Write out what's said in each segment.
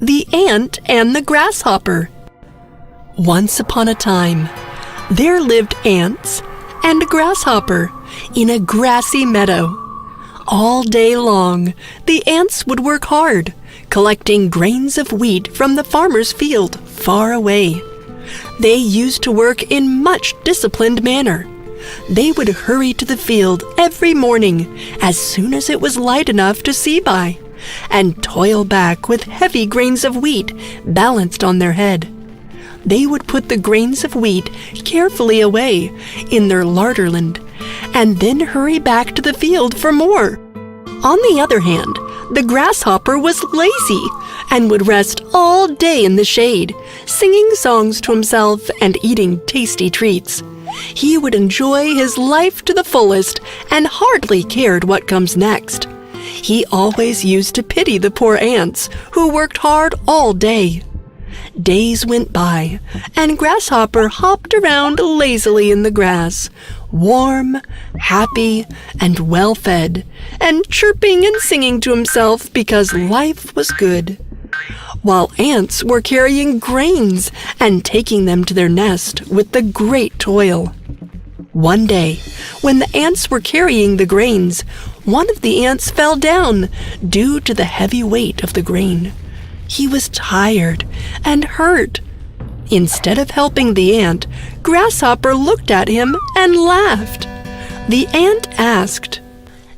The Ant and the Grasshopper. Once upon a time, there lived ants and a grasshopper in a grassy meadow. All day long, the ants would work hard, collecting grains of wheat from the farmer's field far away. They used to work in much disciplined manner. They would hurry to the field every morning as soon as it was light enough to see by, and toil back with heavy grains of wheat balanced on their head. They would put the grains of wheat carefully away in their larderland, and then hurry back to the field for more. On the other hand, the grasshopper was lazy and would rest all day in the shade, singing songs to himself and eating tasty treats. He would enjoy his life to the fullest and hardly cared what comes next. He always used to pity the poor ants who worked hard all day. Days went by, and Grasshopper hopped around lazily in the grass, warm, happy, and well-fed, and chirping and singing to himself because life was good, while ants were carrying grains and taking them to their nest with the great toil. One day, when the ants were carrying the grains, one of the ants fell down due to the heavy weight of the grain. He was tired and hurt. Instead of helping the ant, Grasshopper looked at him and laughed. The ant asked,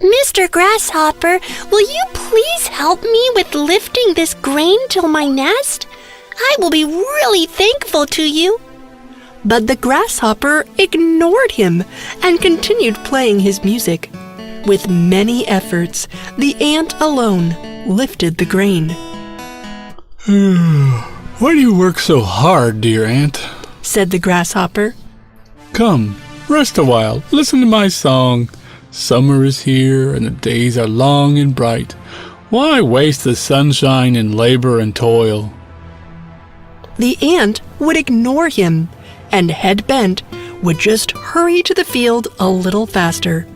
"Mr. Grasshopper, will you please help me with lifting this grain to my nest? I will be really thankful to you." But the grasshopper ignored him and continued playing his music. With many efforts, the ant alone lifted the grain. "Why do you work so hard, dear ant?" said the grasshopper. "Come, rest a while, listen to my song. Summer is here, and the days are long and bright. Why waste the sunshine in labor and toil?" The ant would ignore him, and head bent, would just hurry to the field a little faster.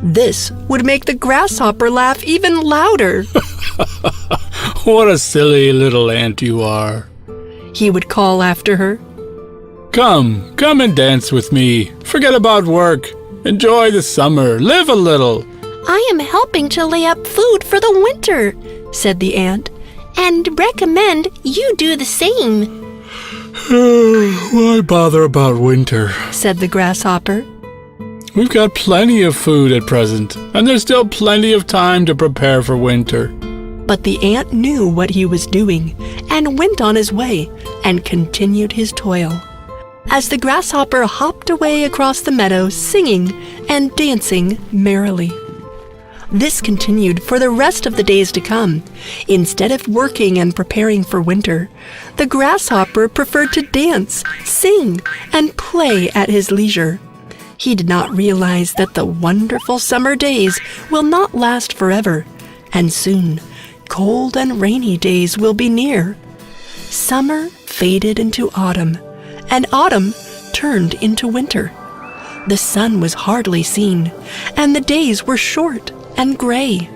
This would make the grasshopper laugh even louder. "What a silly little ant you are," he would call after her. Come and dance with me. Forget about work. Enjoy the summer. Live a little." "I am helping to lay up food for the winter," said the ant, "and recommend you do the same." "Why bother about winter?" said the grasshopper. "We've got plenty of food at present, and there's still plenty of time to prepare for winter." But the ant knew what he was doing and went on his way and continued his toil. As the grasshopper hopped away across the meadow singing and dancing merrily. This continued for the rest of the days to come. Instead of working and preparing for winter, the grasshopper preferred to dance, sing, and play at his leisure. He did not realize that the wonderful summer days will not last forever, and soon cold and rainy days will be near. Summer faded into autumn, and autumn turned into winter. The sun was hardly seen, and the days were short and gray,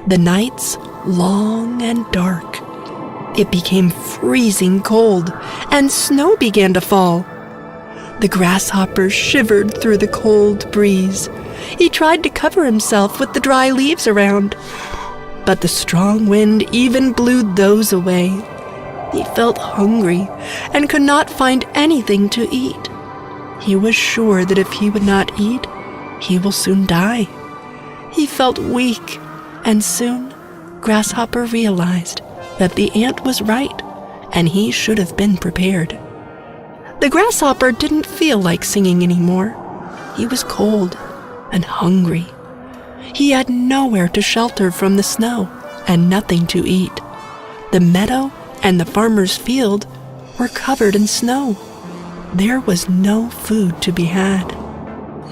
the nights long and dark. It became freezing cold, and snow began to fall. The grasshopper shivered through the cold breeze. He tried to cover himself with the dry leaves around, but the strong wind even blew those away. He felt hungry and could not find anything to eat. He was sure that if he would not eat, he will soon die. He felt weak, and soon Grasshopper realized that the ant was right, and he should have been prepared. The grasshopper didn't feel like singing anymore. He was cold and hungry. He had nowhere to shelter from the snow and nothing to eat. The meadow and the farmer's field were covered in snow. There was no food to be had.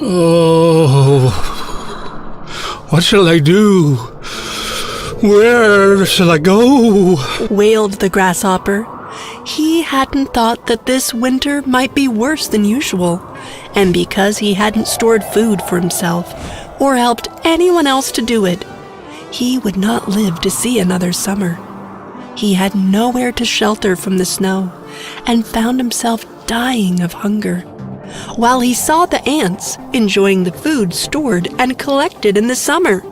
"Oh, what shall I do? Where shall I go?" wailed the grasshopper. He hadn't thought that this winter might be worse than usual, and because he hadn't stored food for himself or helped anyone else to do it, he would not live to see another summer. He had nowhere to shelter from the snow and found himself dying of hunger, while he saw the ants enjoying the food stored and collected in the summer.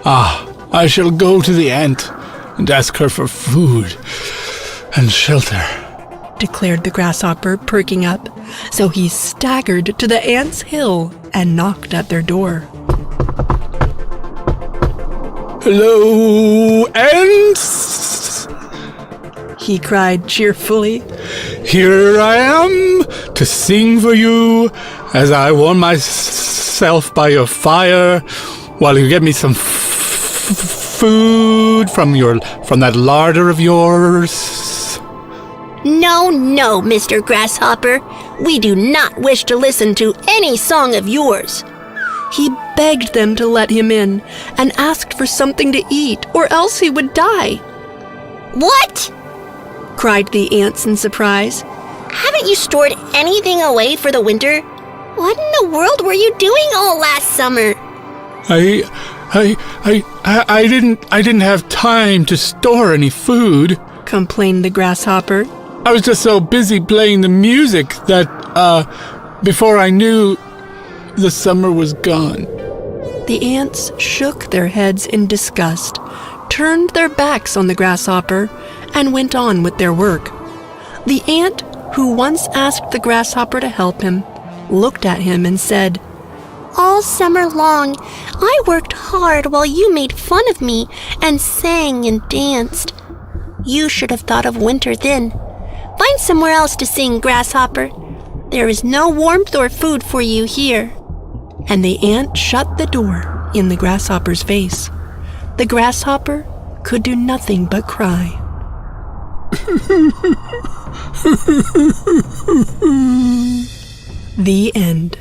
I shall go to the ant and ask her for food and shelter, declared the grasshopper, perking up. So he staggered to the ants' hill and knocked at their door. "Hello, ants!" he cried cheerfully. "Here I am to sing for you as I warm myself by your fire while you get me some food from that larder of yours." No, no, Mr. Grasshopper. We do not wish to listen to any song of yours. He begged them to let him in and asked for something to eat, or else he would die. What? Cried the ants in surprise. Haven't you stored anything away for the winter? What in the world were you doing all last summer? I didn't have time to store any food, complained the grasshopper. I was just so busy playing the music that, before I knew, the summer was gone. The ants shook their heads in disgust, turned their backs on the grasshopper, and went on with their work. The ant, who once asked the grasshopper to help him, looked at him and said, All summer long, I worked hard while you made fun of me and sang and danced. You should have thought of winter then. Find somewhere else to sing, Grasshopper. There is no warmth or food for you here. And the ant shut the door in the grasshopper's face. The grasshopper could do nothing but cry. The end.